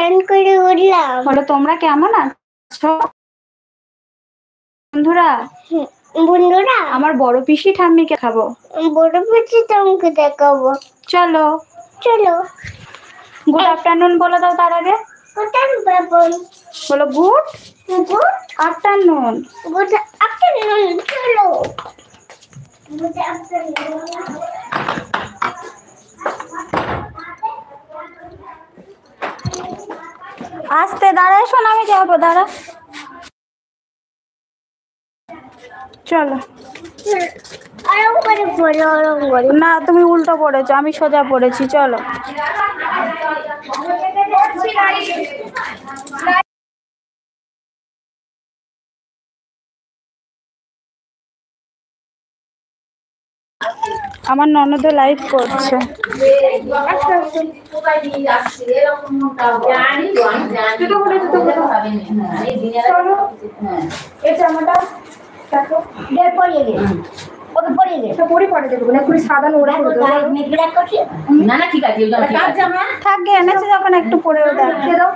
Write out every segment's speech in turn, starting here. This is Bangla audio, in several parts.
স্নান করে উঠলাম। বলো তোমরা কেমন আছো বন্ধুরা? বন্ধুরা, আমার বড় পিসি ঠাম্মিকে খাবো। বড় পিসি ঠাম্মিকে দেখাবো। চলো চলো। গুড আফটারনুন বলে দাও তার আগে। Good afternoon. বলো good good afternoon. Good afternoon. চলো। Good afternoon. আস্তে দাঁড়ায় শোন, আমি যাবো, দাঁড়া। চলো। আরাম করে পড়ো, আরাম করে। না তুমি উল্টো পড়েছো, আমি সোজা পড়েছি। চলো। আমার ননদ লাইভ করছে। না না ঠিক আছে, থাকবে এনেছে যখন একটু পরেও দেখে দাও।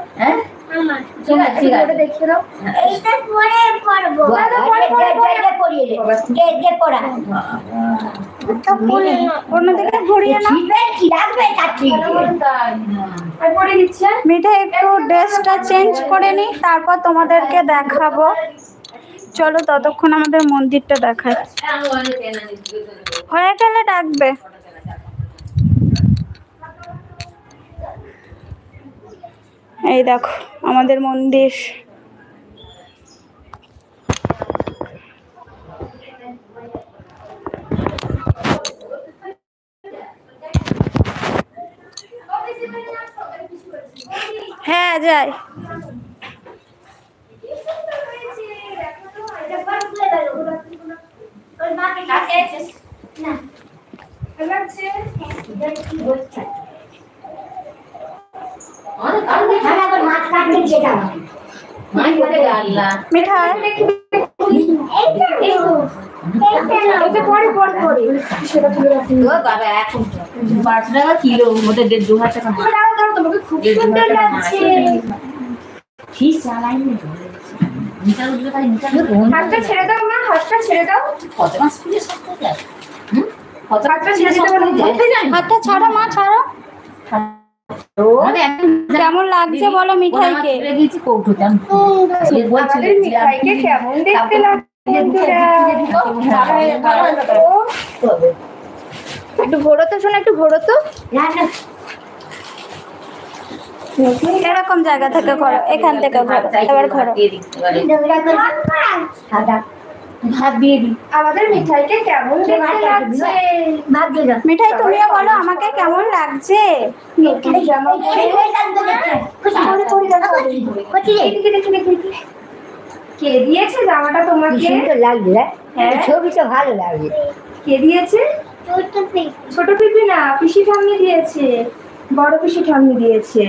ঠিক আছে ঠিক আছে দেখিয়ে দাও। এইটা পরে পড়বো। অন্যদিকে ঘুরিয়ে না। মিঠাই একটু ড্রেসটা চেঞ্জ করে নি, তারপর তোমাদেরকে দেখাবো। চলো ততক্ষণ আমাদের মন্দিরটা দেখাই। হয়ে গেলে ডাকবে। এই দেখো আমাদের মন্দির। হ্যাঁ যাই। মিঠাই কিলো ওদের 1,500 টাকা। হাতটা ছেড়ে দাও মা, হাতটা ছেড়ে দাও। হাতটা ছাড়ো মা, ছাড়ো। কেমন লাগছে বলো মিঠাইকে? আমাদের মিঠাইকে কেমন দেখতে লাগছে? একটু ঘোরো তো, শোনো একটু ঘোরো তো। এরকম জায়গা থেকে করো, এখান থেকে করো, এবার ঘোরো। ভাত দিয়ে দিই। আমাদের মিঠাইকে কেমন দেখতে লাগছে? মিঠাই তুমিও বলো আমাকে কেমন লাগছে। কে দিয়েছে জামাটা তোমাকে? লাগবে, ছবিটা ভালো লাগবে। কে দিয়েছে? ছোট পিপি না, পিসি ঠাম্মি দিয়েছে। বড় পিসি ঠাম্মি দিয়েছে।